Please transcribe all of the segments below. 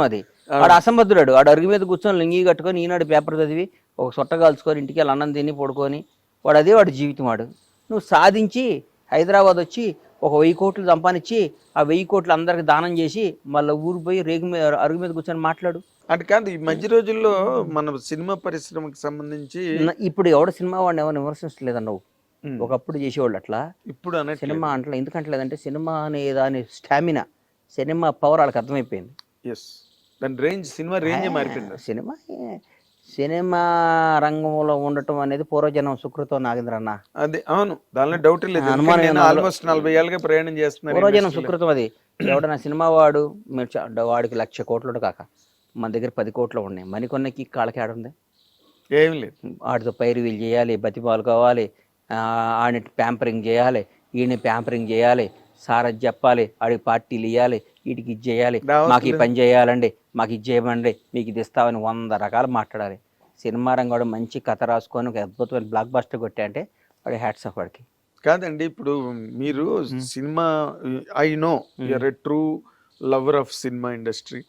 అది వాడు అసంబద్ధుడు. వాడు అరుగు మీద కూర్చొని లింగి కట్టుకొని ఈనాడు పేపర్ చదివి ఒక సొట్ట కాల్చుకొని ఇంటికి వెళ్ళి అన్నం తిని పడుకొని వాడు జీవితం. నువ్వు సాధించి హైదరాబాద్ వచ్చి ఒక 1000 కోట్లు సంపాదించి ఆ 1000 కోట్లు అందరికి దానం చేసి మళ్ళీ ఊరు పోయి అరుగు మీద కూర్చొని మాట్లాడు. అంటే కాదు, ఈ మధ్య రోజుల్లో మన సినిమా పరిశ్రమకి సంబంధించి ఇప్పుడు ఎవడ సినిమా వాడిని ఎవరు విమర్శించలేదన్న నువ్వు. ఒకప్పుడు చేసేవాళ్ళు అట్లా, ఇప్పుడు సినిమా అంటలే. ఎందుకంటలేదంటే సినిమా అనే దాని స్టామినా, సినిమా పవర్ వాళ్ళకి అర్థమైపోయింది. దాని రేంజ్, సినిమా రేంజ్ మారిపోయింది. సినిమా రంగంలో ఉండటం అనేది పూర్వజనం సుకృతం నాగేంద్ర అన్న. అది అవును, దానిలో డౌట్ లేదు. ఆల్మోస్ట్ 40 ఏళ్ళుగా ప్రయాణం చేస్తున్నారు. పూర్వజనం సుకృతం అది. ఎవడన్నా సినిమా వాడు వాడికి 1,00,000 కోట్లు కాక మన దగ్గర 10 కోట్లు ఉన్నాయి. మణికొన్నకి కాళ్ళకి ఆడుంది ఏం లేదు. వాడితో పైరువీలు చేయాలి, బతిమాలు కావాలి, ఆడిని ప్యాంపరింగ్ చేయాలి, ఈయన ప్యాంపరింగ్ చేయాలి, సారథ్ చెప్పాలి, ఆడికి పార్టీలు ఇవ్వాలి, వీటికి ఇది చేయాలి, మాకు ఈ పని చేయాలండి, మాకు ఇది చేయమండి, మీకు ఇది ఇస్తామని 100 రకాలు మాట్లాడాలి. సినిమా రంగం మంచి కథ రాసుకొని ఒక అద్భుతమైన బ్లాక్ బస్టర్ కొట్టా అంటే వాడి హ్యాట్స్ ఆఫ్ వాడికి. కాదండి, ఇప్పుడు మీరు cinema, I know you are a true lover of cinema industry.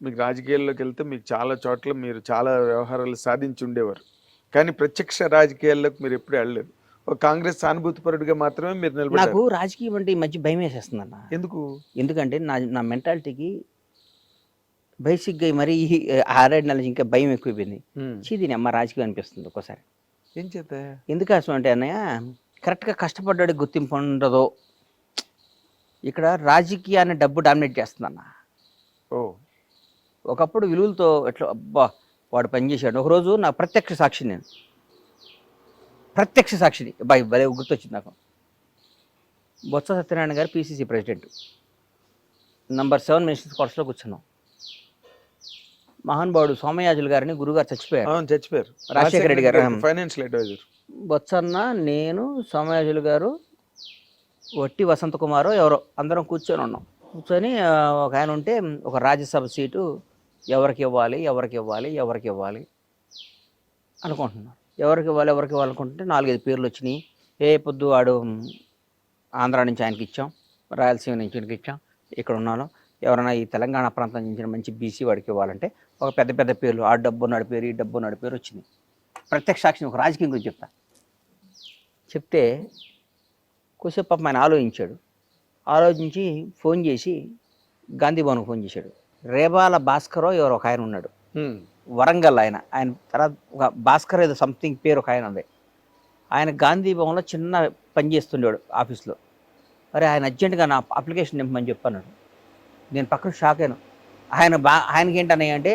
మీకు రాజకీయాల్లోకి వెళ్తే మీకు చాలా చోట్ల మీరు చాలా వ్యవహారాలు సాధించి ఉండేవారు, కానీ ప్రత్యక్ష రాజకీయాల్లోకి మీరు ఎప్పుడు వెళ్ళలేదు. ఒక కాంగ్రెస్ సానుభూతిపరుడిగా మాత్రమే మీరు నిలబడ్డారు. నాకు రాజకీయం అంటే ఈ మధ్య భయం వేసేస్తుంది అన్న. ఎందుకంటే నా మెంటాలిటీకి బేసిక్గా మరీ 6-7 నెలల ఇంకా భయం ఎక్కువైపోయింది. చీదీని అమ్మ రాజకీయం అనిపిస్తుంది ఒక్కోసారి. ఏం చేత ఎందుకోసం అంటే అన్నయ్య, కరెక్ట్గా కష్టపడ్డాడు గుర్తింపు ఉండదో. ఇక్కడ రాజకీయాన్ని డబ్బు డామినేట్ చేస్తుందన్న. ఒకప్పుడు విలువలతో ఎట్లా అబ్బా వాడు పనిచేశాడు. ఒకరోజు నా ప్రత్యక్ష సాక్షిని భలే గుర్తొచ్చింది నాకు. బొత్స సత్యనారాయణ గారు పిసిసి ప్రెసిడెంట్, నంబర్ 7 మినిస్టర్స్ కోర్సులో కూర్చున్నాం. మహానుభావుడు సోమయాజులు గారిని గురుగారు చచ్చిపోయారు. రాజశేఖర రెడ్డి గారు ఫైనాన్షియల్ అడ్వైజర్. బొత్సన్న, నేను, సోమయాజులు గారు, వట్టి వసంత కుమారు ఎవరో అందరం కూర్చొని ఉన్నాం. కూర్చొని ఒక ఆయన ఉంటే ఒక రాజ్యసభ సీటు ఎవరికి ఇవ్వాలి అనుకుంటున్నారు. ఎవరికి ఇవ్వాలి అనుకుంటుంటే 4-5 పేర్లు వచ్చినాయి. పొద్దు వాడు ఆంధ్ర నుంచి ఆయనకి ఇచ్చాం, రాయలసీమ నుంచి ఆయనకి ఇచ్చాం, ఇక్కడ ఉన్నాను. ఎవరైనా ఈ తెలంగాణ ప్రాంతం నుంచి మంచి బీసీ వాడికి ఇవ్వాలంటే ఒక పెద్ద పేర్లు, ఆ డబ్బు ఉన్నాడు పేరు, ఈ డబ్బు ఉన్నాడు పేరు వచ్చింది. ప్రత్యక్ష సాక్షిని ఒక రాజకీయం గురించి చెప్తే కొద్దిసేపు పాపం ఆయన ఆలోచించి ఫోన్ చేసి గాంధీ భవన్కి ఫోన్ చేశాడు. రేబాల భాస్కరో ఎవరో ఒక ఆయన ఉన్నాడు, వరంగల్. ఆయన తర్వాత ఒక భాస్కర్ ఏదో సంథింగ్ పేరు ఒక ఆయన ఉంది. ఆయన గాంధీ భవన్లో చిన్న పని చేస్తుండేవాడు ఆఫీస్లో. మరి ఆయన అర్జెంటుగా నా అప్లికేషన్ నింపమని చెప్పన్నాడు. నేను పక్కన షాక్ అయ్యాను. ఆయనకి ఏంటన్నాయి అంటే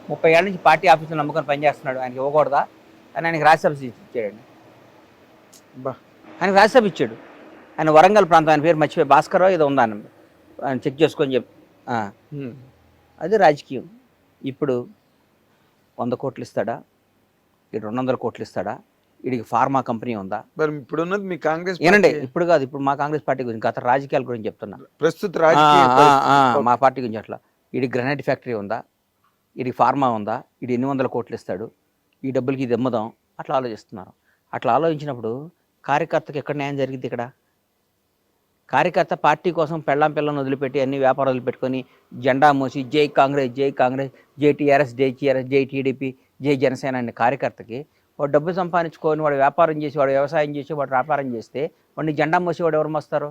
30 ఏళ్ళ నుంచి పార్టీ ఆఫీసులో నమ్ముకొని పనిచేస్తున్నాడు, ఆయనకి ఇవ్వకూడదా అని ఆయనకి రాజ్యసభ ఇచ్చాడండి. ఆయనకు రాజ్యసభ ఇచ్చాడు. ఆయన వరంగల్ ప్రాంతం, ఆయన పేరు మర్చిపోయి భాస్కరో ఏదో ఉందా ఆయన చెక్ చేసుకొని అది రాజకీయం. ఇప్పుడు 100 కోట్లు ఇస్తాడా, ఇటు 200 కోట్లు ఇస్తాడా, వీడికి ఫార్మా కంపెనీ ఉందా? మరి ఇప్పుడు ఉన్నది మీ కాంగ్రెస్ ఏనండి, ఇప్పుడు కాదు, ఇప్పుడు మా కాంగ్రెస్ పార్టీ గురించి, గత రాజకీయాల గురించి చెప్తున్నా. ప్రస్తుత మా పార్టీ గురించి అట్లా, వీడికి గ్రానైట్ ఫ్యాక్టరీ ఉందా, వీడికి ఫార్మా ఉందా, వీడు 800 కోట్లు ఇస్తాడు, ఈ డబ్బులకి ఇది అమ్ముదాం, అట్లా ఆలోచిస్తున్నారు. అట్లా ఆలోచించినప్పుడు కార్యకర్తకి ఎక్కడ న్యాయం జరిగింది? ఇక్కడ కార్యకర్త పార్టీ కోసం పిల్లని వదిలిపెట్టి అన్ని వ్యాపారాలు వదిలిపెట్టుకొని జెండా మోసి జై కాంగ్రెస్, జై టీఆర్ఎస్, జై టీడీపీ, జై జనసేన అనే కార్యకర్తకి వాడు డబ్బు సంపాదించుకొని వాడు వ్యాపారం చేసి, వాడు వ్యవసాయం చేసి, వాడు వ్యాపారం చేస్తే వాడిని జెండా మోసి వాడు ఎవరు మోస్తారు?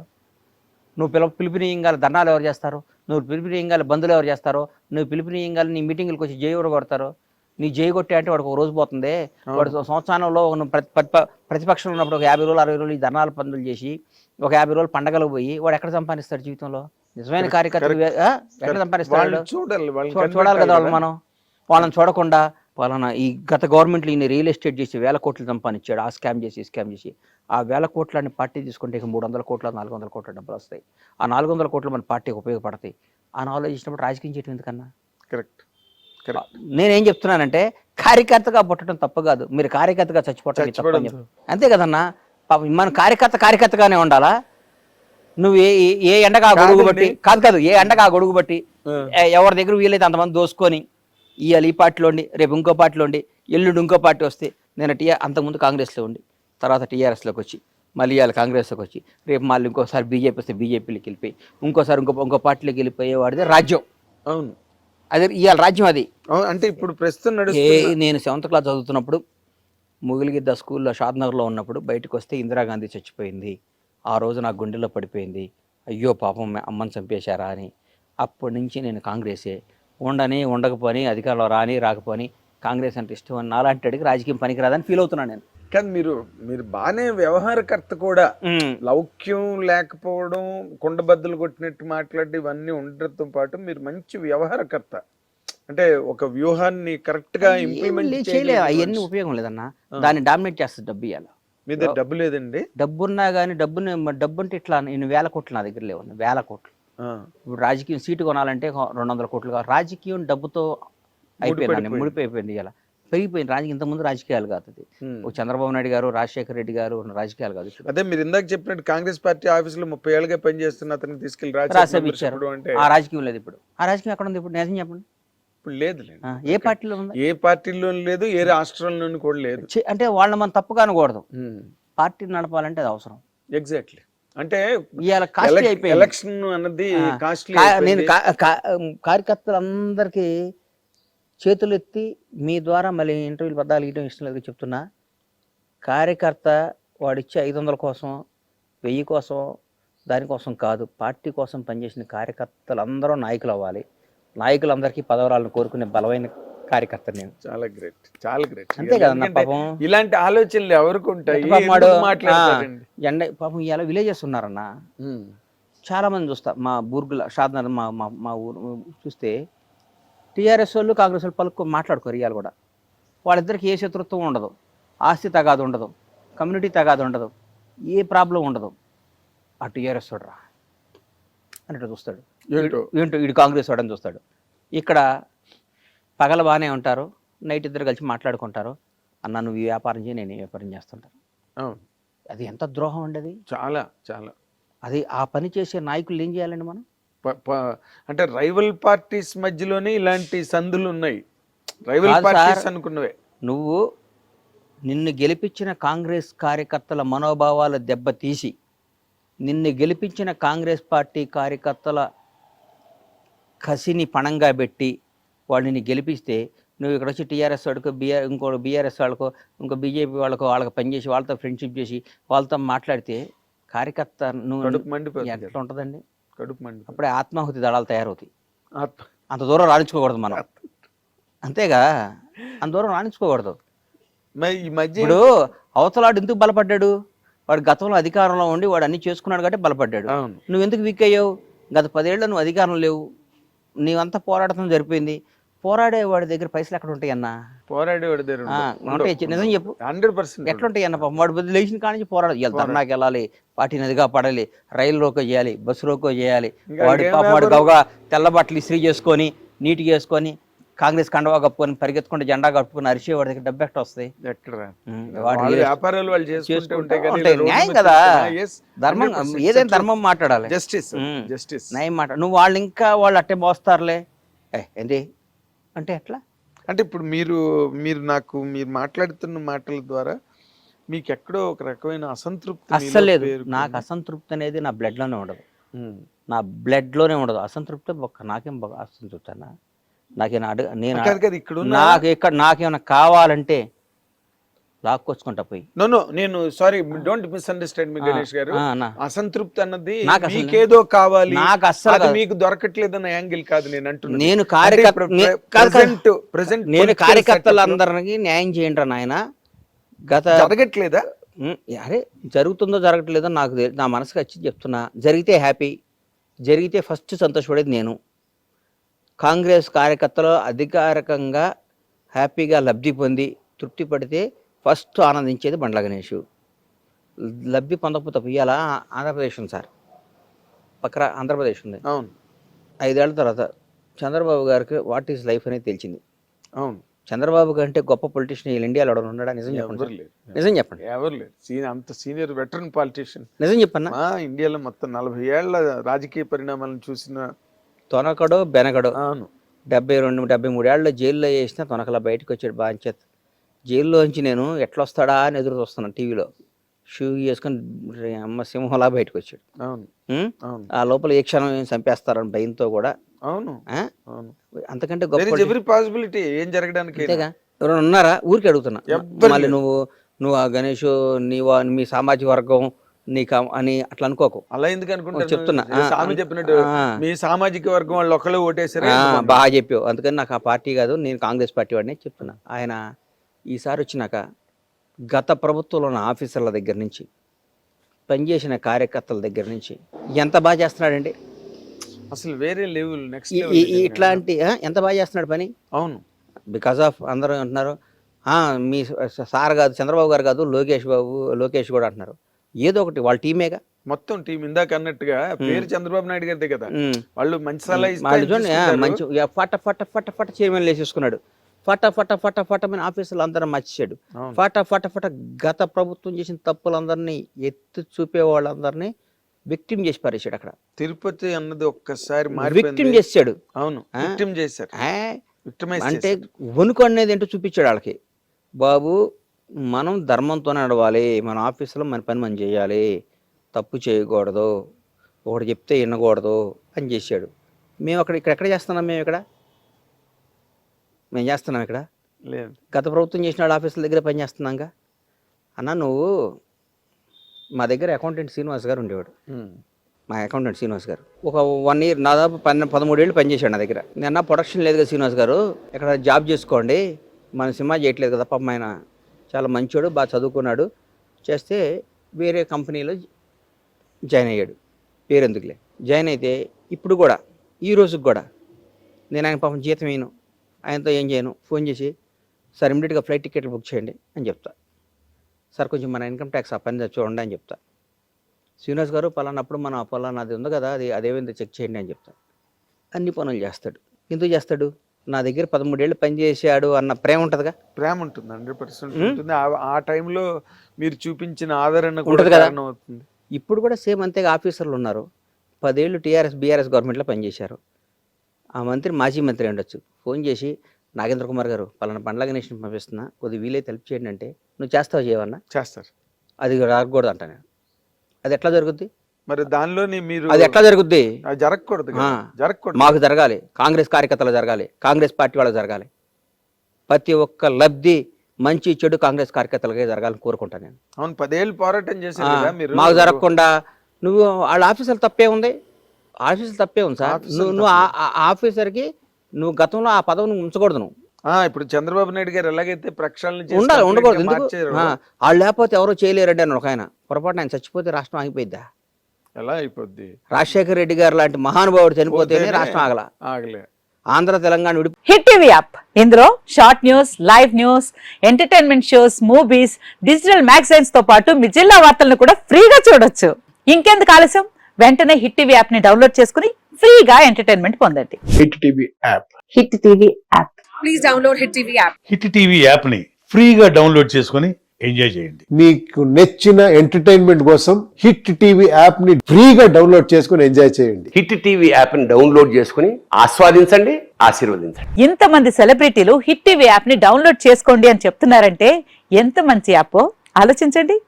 నువ్వు పిలుపునియంగాలి ధర్నాలు ఎవరు చేస్తారు? నువ్వు పిలుపునియంగాలి బంధువులు ఎవరు చేస్తారో? నువ్వు పిలుపునియంగాలి నీ మీటింగ్లకు వచ్చి జై ఎవరు కొడతారో? నీ జై కొట్టే అంటే వాడికి ఒక రోజు పోతుంది. వాడు సంవత్సరంలో ప్రతిపక్షంలో ఉన్నప్పుడు ఒక 50 రోజులు 60 రోజులు ఈ ధర్నాలు పనులు చేసి ఒక 50 రోజులు పండగలకు పోయి వాడు ఎక్కడ సంపాదిస్తాడు జీవితంలో? నిజమైన కార్యకర్త ఎక్కడ సంపాదిస్తాడు? చూడాలి కదా మనం. వాళ్ళని చూడకుండా వాళ్ళని ఈ గత గవర్నమెంట్లో ఈయన రియల్ ఎస్టేట్ చేసి 1000 కోట్లు సంపాదించాడు. ఆ స్కామ్ చేసి ఆ 1000 కోట్లని పార్టీ తీసుకుంటే ఇక 300 కోట్ల 400 కోట్ల డబ్బులు వస్తాయి. ఆ 400 కోట్లు మన పార్టీకి ఉపయోగపడతాయి అని ఆలోచించినప్పుడు రాజకీయం చేయడం ఎందుకన్నా? కరెక్ట్. నేనేం చెప్తున్నానంటే, కార్యకర్తగా పుట్టడం తప్పు కాదు, మీరు కార్యకర్తగా చచ్చిపోవటం అంతే కదన్నా. మన కార్యకర్తగానే ఉండాలా? నువ్వు ఏ ఎండగా గొడుగు బట్టి కాదు ఏ ఎండగా గొడుగు బట్టి ఎవరి దగ్గర వీలైతే అంతమంది దోసుకొని ఇవాళ ఈ పార్టీలో ఉండి, రేపు ఇంకో పార్టీలో ఉండి, ఎల్లుండి ఇంకో పార్టీ వస్తే, నేను అంతకుముందు కాంగ్రెస్లో ఉండి తర్వాత టీఆర్ఎస్లోకి వచ్చి మళ్ళీ ఇవాళ కాంగ్రెస్లోకి వచ్చి రేపు మళ్ళీ ఇంకోసారి బీజేపీ వస్తే బీజేపీలోకి వెళ్ళిపోయి ఇంకోసారి ఇంకో పార్టీలోకి వెళ్ళిపోయేవాడిదే రాజ్యం. అవును. అదే ఇవాళ రాజ్యం అది. అంటే ఇప్పుడు ప్రస్తుతం ఏ నడుస్తున్న నేను 7th క్లాస్ చదువుతున్నప్పుడు ముగిలిగిద్ద స్కూల్లో షాద్నగర్లో ఉన్నప్పుడు బయటకు వస్తే ఇందిరాగాంధీ చచ్చిపోయింది. ఆ రోజు నా గుండెల్లో పడిపోయింది. అయ్యో పాపం అమ్మని చంపేశారా అని. అప్పటి నుంచి నేను కాంగ్రెసే. ఉండకపోని అధికారంలో రాకపోని కాంగ్రెస్ అంటే ఇష్టం అని నాలాంటి అడిగి రాజకీయం పనికిరాదని ఫీల్ అవుతున్నాను నేను. కానీ మీరు బాగానే వ్యవహారకర్త కూడా. లౌక్యం లేకపోవడం, కుండబద్దలు కొట్టినట్టు మాట్లాడి ఇవన్నీ ఉండటంతో పాటు మీరు మంచి వ్యవహారకర్త. అంటే ఒక వ్యూహాన్ని కరెక్ట్ గా ఇంప్లిమెంట్ చేయలేదు. అవన్నీ ఉపయోగం లేదన్న. దాన్ని డామినేట్ చేస్తుంది డబ్బు. ఇవ్వాలి మీ దగ్గర డబ్బు లేదండి. డబ్బున్నా కానీ డబ్బు అంటే ఇట్లా నేను 1000 కోట్లు నా దగ్గర లేవు. 1000 కోట్లు. ఇప్పుడు రాజకీయం సీటు కొనాలంటే 200 కోట్లు కావాలి. రాజకీయం డబ్బుతో అయిపోయింది, ముడిపోయిపోయింది. ఇలా పెరిగిపోయింది రాజకీయం. ఇంతకుముందు రాజకీయాలు కాదు అది. చంద్రబాబు నాయుడు గారు, రాజశేఖర రెడ్డి గారు రాజకీయాలు కాదు. అదే మీరు ఇందాక చెప్పినట్టు కాంగ్రెస్ పార్టీ ఆఫీసులో 30 ఏళ్ళుగా పనిచేస్తున్న అతన్ని తీసుకెళ్లి రాజ్యసభ ఇచ్చారు. ఆ రాజకీయం లేదు ఇప్పుడు. ఆ రాజకీయం ఎక్కడ ఉంది ఇప్పుడు? నిజం చెప్పండి. ఇప్పుడు లేదు. ఏ పార్టీలో ఉంది? ఏ పార్టీలో లేదు, ఏ రాష్ట్రంలోనూ కూడా లేదు. అంటే వాళ్ళని మనం తప్పుగా అనకూడదు. పార్టీ నడపాలంటే అది అవసరం. ఎగ్జాక్ట్లీ. అంటే ఎలక్షన్ అన్నది నేను కార్యకర్తలందరికీ చేతులు ఎత్తి మీ ద్వారా మళ్ళీ ఇంటర్వ్యూలు పద్దాలు ఇవ్వడం ఇష్టం లేదు చెప్తున్నా. కార్యకర్త వాడిచ్చే 500 కోసం, 1000 కోసం, దానికోసం కాదు. పార్టీ కోసం పనిచేసిన కార్యకర్తలందరూ నాయకులు అవ్వాలి. నాయకులందరికీ పదవరాలను కోరుకునే బలమైన కార్యకర్త నేను. చాలా గ్రేట్, చాలా గ్రేట్. అంతే కదన్న. పాపం ఇలాంటి ఆలోచనలు ఎవరికి ఉంటాయి? పాపం ఇలా విలేజెస్ ఉన్నారన్న. చాలా మంది చూస్తా. మా బూర్గుల షాద్నగర్ మా ఊరు చూస్తే టీఆర్ఎస్ వాళ్ళు, కాంగ్రెస్ వాళ్ళు మాట్లాడుకోరు. ఇవాళ కూడా వాళ్ళిద్దరికి ఏ శత్రుత్వం ఉండదు, ఆస్తి తగాదు ఉండదు, కమ్యూనిటీ తగాదు ఉండదు, ఏ ప్రాబ్లం ఉండదు. ఆ టీఆర్ఎస్ చూడరా అన్నట్టు చూస్తాడు. ఏంటో వీడు కాంగ్రెస్ వాడని చూస్తాడు. ఇక్కడ పగల బాగానే ఉంటారు, నైట్ ఇద్దరు కలిసి మాట్లాడుకుంటారు. అన్న నువ్వు ఈ వ్యాపారం చేయి, నేను ఈ వ్యాపారం చేస్తుంటాను. అది ఎంత ద్రోహం అండి అది. చాలా చాలా. అది ఆ పని చేసే నాయకులు ఏం చేయాలండి మనం? అంటే రైవల్ పార్టీస్ మధ్యలోనే ఇలాంటి సందులు ఉన్నాయి. రైవల్ పార్టీస్ అనుకున్నవే. నువ్వు నిన్ను గెలిపించిన కాంగ్రెస్ కార్యకర్తల మనోభావాల దెబ్బతీసి, నిన్ను గెలిపించిన కాంగ్రెస్ పార్టీ కార్యకర్తల కసిని పణంగా పెట్టి వాళ్ళని గెలిపిస్తే, నువ్వు ఇక్కడ వచ్చి టీఆర్ఎస్ వాడికో ఇంకో బీఆర్ఎస్ వాళ్ళకో ఇంకో బీజేపీ వాళ్ళకి పనిచేసి వాళ్ళతో ఫ్రెండ్షిప్ చేసి వాళ్ళతో మాట్లాడితే కార్యకర్త నువ్వు ఎట్లా ఉంటుందండి? అప్పుడే ఆత్మాహుతి దళాలు తయారవుతాయి. అంత దూరం రాణించుకోకూడదు మనం. అంతేగా, అంత దూరం రాణించుకోకూడదు. ఇప్పుడు అవతలాడు ఎందుకు బలపడ్డాడు? వాడు గతంలో అధికారంలో ఉండి వాడు అన్ని చేసుకున్నాడు కాబట్టి బలపడ్డాడు. నువ్వు ఎందుకు వీక్ అయ్యావు? గత 10 ఏళ్ళు నువ్వు అధికారం లేవు, నీవంతా పోరాటం జరిపోయింది. పోరాడేవాడి దగ్గర పైసలు ఎక్కడ ఉంటాయి అన్న? పోరాడేవాడి దగ్గర నిజం చెప్పు, 100% ఎట్లుంటాయి అన్న? వాడు బదులు లేచిన కానించి పోరాడాలి. ధర్నాకి వెళ్ళాలి, పార్టీ నదిగా పడాలి, రైలు రోకో చేయాలి, బస్సు రోకో చేయాలి. వాడు గౌగా తెల్ల బట్టలు ఇస్త్రీ చేసుకొని నీట్గా వేసుకొని కాంగ్రెస్ కండవా కప్పుకొని పరిగెత్తుకుంటే జెండా కప్పుకొని అరిచే వాడి దగ్గర డబ్బు ఎక్కడ వస్తాయి? న్యాయం కదా, ధర్మం. ఏదైనా ధర్మం మాట్లాడాలి, జస్టిస్ న్యాయం మాట్లాడాలి. నువ్వు వాళ్ళు ఇంకా వాళ్ళు అట్టే మోస్తారులే ఏంటి అంటే ఎట్లా? అంటే ఇప్పుడు మీరు మాట్లాడుతున్న మాటల ద్వారా మీకు ఎక్కడో ఒక రకమైన అసంతృప్తి అస్సలు లేదు. నాకు అసంతృప్తి అనేది నా బ్లడ్లోనే ఉండదు. నా బ్లడ్లోనే ఉండదు అసంతృప్తి. నాకేం అసంతృప్తి అన్న? నాకేమన్నా కావాలంటే లాక్కొచ్చుకుంటా పోయి. నేను సారీ, డోంట్ మిస్అండర్స్టాండ్ మీ గణేష్ గారు. అసంతృప్తి అన్నది మీకేదో కావాలి, నాకు అస్సలు మీకు దొరకట్లేదన్న యాంగిల్ కాదు నేను అంటున్నాను. నేను కార్యకర్తలందరికీ న్యాయం చేయండి నాయన. జరగట్లేదా? అరే జరుగుతుందో జరగట్లేదో నాకు నా మనసుకు వచ్చి చెప్తున్నా. జరిగితే హ్యాపీ, జరిగితే ఫస్ట్ సంతోషపడేది నేను. కాంగ్రెస్ కార్యకర్తలు అధికారికంగా హ్యాపీగా లబ్ధి పొంది తృప్తి పడితే ఫస్ట్ ఆనందించేది బండ్ల గణేష్. లబ్ధి పొందకపోతే ఇవాళ ఆంధ్రప్రదేశ్ ఉంది సార్, పక్కన ఆంధ్రప్రదేశ్ ఉంది. అవును. 5 ఏళ్ల తర్వాత చంద్రబాబు గారికి వాట్ ఈస్ లైఫ్ అనేది తెలిసింది. అవును. చంద్రబాబు కంటే గొప్ప పొలిటీషియన్ ఇండియాలో ఎవరు ఉన్నాడా? నిజం చెప్పండి, నిజం చెప్పండి. ఎవరు లేరు. అంత సీనియర్ వెటరన్ పాలిటీషియన్. నిజం చెప్పన్నా. ఇండియాలో మొత్తం 40 ఏళ్ల రాజకీయ పరిణామాలను చూసిన తొనకడో బెనకడో. 72-73 ఏళ్ళలో జైల్లో వేసిన తొనకలా బయటకు వచ్చాడు బాంచేత్. జైల్లోంచి నేను ఎట్లా వస్తాడా అని ఎదురు చూస్తున్నాను టీవీలో. షూ వేసుకొని అమ్మ సింహంలా బయటకు వచ్చాడు. ఆ లోపల ఏ క్షణం చంపేస్తారని భయంతో కూడా అవును ఆ? అవును. అంతకంటే There is గొప్ప every possibility ఏం జరగడానికి. అంతేగా. ఎవరైనా ఉన్నారా? ఊరికి అడుగుతున్నా. ఎవ్వరు మళ్ళీ లేరు. నువ్వు ఆ గణేష్ మీ సామాజిక వర్గం అని అట్లా అనుకోకు. అలా ఎందుకు అనుకుంటాను? చెప్తున్నా. స్వామి చెప్పినట్టు మీ సామాజిక వర్గం వాళ్ళు ఒకళ్ళు ఓటేసారు. బాగా చెప్పావు. అందుకని నాకు ఆ పార్టీ కాదు, నేను కాంగ్రెస్ పార్టీ వాడిని చెప్తున్నా. ఆయన ఈసారి వచ్చినాక గత ప్రభుత్వంలో ఉన్న ఆఫీసర్ల దగ్గర నుంచి, పనిచేసిన కార్యకర్తల దగ్గర నుంచి ఎంత బాగా చేస్తున్నాడండి. అసలు వేరే లెవెల్, నెక్స్ట్ ఇట్లాంటి ఎంత బాగా చేస్తున్నాడు పని. అవును. బికాస్ ఆఫ్ అందరూ అంటున్నారు మీ సార్ కాదు, చంద్రబాబు గారు కాదు, లోకేష్ కూడా అంటున్నారు. ఏదో ఒకటి వాళ్ళ టీమేగా, మొత్తం టీం ఇందాక అన్నట్టుగా పేరు చంద్రబాబు నాయుడు గారిదే కదా. వాళ్ళు మంచి సలహా మంచి ఫట ఫట ఫట ఫట చైర్మన్ వేసేసుకున్నాడు. ఫట ఫట ఫట ఫట మన ఆఫీసులు అందరూ మర్చిచాడు. ఫట ఫట ఫట గత ప్రభుత్వం చేసిన తప్పులందరినీ ఎత్తి చూపే వాళ్ళందరినీ విక్టిమ్ చేసి పారేశాడు. అక్కడ తిరుపతి అన్నది ఒక్కసారి విక్టిమ్ చేసాడు. అవును, విక్టిమ్ చేశారు. అంటే వణుకు అనేది ఏంటో చూపించాడు వాళ్ళకి. బాబు, మనం ధర్మంతోనే నడవాలి, మన ఆఫీసులో మన పని మనం చేయాలి, తప్పు చేయకూడదు, ఒకటి చెప్తే వినకూడదు అని చేశాడు. మేము ఎక్కడ చేస్తున్నాం? మేము చేస్తున్నాం ఇక్కడ లేదు. గత ప్రభుత్వం చేసిన వాళ్ళ ఆఫీసుల దగ్గర పని చేస్తున్నాంగా. అన్న, నువ్వు మా దగ్గర అకౌంటెంట్ శ్రీనివాస్ గారు ఉండేవాడు. మా అకౌంటెంట్ శ్రీనివాస్ గారు ఒక 1 year దాదాపు 13 ఏళ్ళు పనిచేశాడు నా దగ్గర. నేను ప్రొడక్షన్ లేదు కదా శ్రీనివాస్ గారు, ఇక్కడ జాబ్ చేసుకోండి, మన సినిమా చేయట్లేదు కదా. పాపం ఆయన చాలా మంచోడు, బాగా చదువుకున్నాడు. చేస్తే వేరే కంపెనీలో జాయిన్ అయ్యాడు. పేరెందుకులే, జాయిన్ అయితే ఇప్పుడు కూడా ఈ రోజుకి కూడా నేను ఆయన పాపం జీతం వేయను, ఆయనతో ఏం చేయను. ఫోన్ చేసి సార్ ఇమ్మీడియట్గా ఫ్లైట్ టికెట్లు బుక్ చేయండి అని చెప్తా. సార్ కొంచెం మన ఇన్కమ్ ట్యాక్స్ ఆ పని చూడండి అని చెప్తా. శ్రీనివాస్ గారు పలానప్పుడు మన పలానాది ఉంది కదా, అదేమైందో చెక్ చేయండి అని చెప్తా. అన్ని పనులు చేస్తాడు. ఎందుకు చేస్తాడు? నా దగ్గర 13 ఏళ్ళు పనిచేసాడు అన్న ప్రేమ ఉంటుందిగా. ప్రేమ ఉంటుంది, 100% ఉంటుంది. ఆ టైంలో మీరు చూపించిన ఆదరణ ఉంటుంది కదా. అవుతుంది. ఇప్పుడు కూడా సేమ్ అంతేగా. ఆఫీసర్లు ఉన్నారు, 10 ఏళ్ళు బీఆర్ఎస్ గవర్నమెంట్లో పనిచేశారు. ఆ మంత్రి మాజీ మంత్రి ఉండొచ్చు, ఫోన్ చేసి నాగేంద్ర కుమార్ గారు పలానా బండ్ల గణేష్ని పంపిస్తున్నా, కొద్దిగా వీలైతే హెల్ప్ చేయండి అంటే, నువ్వు చేస్తావు చేయవన్నా? చేస్తారు. అది రాకూడదు అంట నేను. అది ఎట్లా జరుగుద్ది? మరి దానిలోని మీరు అది ఎట్లా జరుగుద్ది? జరగకూడదు, జరగకూడదు. మాకు జరగాలి, కాంగ్రెస్ కార్యకర్తలు జరగాలి, కాంగ్రెస్ పార్టీ వాళ్ళకి జరగాలి. ప్రతి ఒక్క లబ్ధి మంచి చెడు కాంగ్రెస్ కార్యకర్తలకే జరగాలని కోరుకుంటాను నేను. అవును, 10 ఏళ్ళు పోరాటం చేశారు మీరు. మాకు జరగకుండా నువ్వు వాళ్ళ ఆఫీసర్లు తప్పే ఉంది. ఆఫీసులు తప్పే ఉంది సార్. నువ్వు ఆఫీసర్కి నువ్వు గతంలో ఆ పదవిని ఉంచకూడదు. నువ్వు ఇప్పుడు చంద్రబాబు నాయుడు గారు ఎలాగైతే ప్రక్షాళన ఉండాలి, ఉండకూడదు. ఎందుకు? వాళ్ళు లేకపోతే ఎవరో చేయలేరండి అని ఒక ఆయన పొరపాటు. ఆయన చచ్చిపోతే రాష్ట్రం ఆగిపోయిద్దా? ఎలా అయిపోద్ది? రాజశేఖర రెడ్డి గారు లాంటి మహానుభావుడు చనిపోతేనే రాష్ట్రం ఆగలే. Andhra Telangana hit TV app, ఇందులో short news, live news, entertainment shows, movies, digital magazines తో పాటు మీ జిల్లా వార్తలను కూడా ఫ్రీగా చూడొచ్చు. ఇంకెందుకు ఆలస్యం? వెంటనే హిట్ టీవీ యాప్ ని డౌన్లోడ్ చేసుకుని ఫ్రీగా ఎంటర్టైన్మెంట్ పొందండి. Hit TV app. Hit TV app. Please download hit TV app. Hit TV app ని ఫ్రీగా డౌన్లోడ్ చేసుకుని ఎంజాయ్ చేయండి. మీకు నచ్చిన ఎంటర్టైన్మెంట్ కోసం హిట్ టీవీ యాప్ ని ఫ్రీగా డౌన్లోడ్ చేసుకుని ఎంజాయ్ చేయండి. హిట్ టీవీ యాప్ ని డౌన్లోడ్ చేసుకుని ఆస్వాదించండి, ఆశీర్వదించండి. ఇంతమంది సెలబ్రిటీలు హిట్ టీవీ యాప్ ని డౌన్లోడ్ చేసుకోండి అని చెప్తున్నారంటే ఎంత మంచి యాప్ ఆలోచించండి.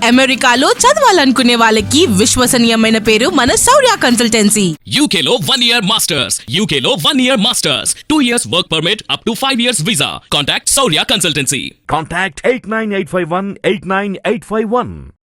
అమెరికాలో చదవాలనుకునే వాళ్ళకి విశ్వసనీయమైన పేరు మన శౌర్య కన్సల్టెన్సీ. UK లో 1 year masters. UK లో 1 year masters. 2 years work permit up to 5 years visa. Contact Saurya Consultancy. Contact 89851 89851.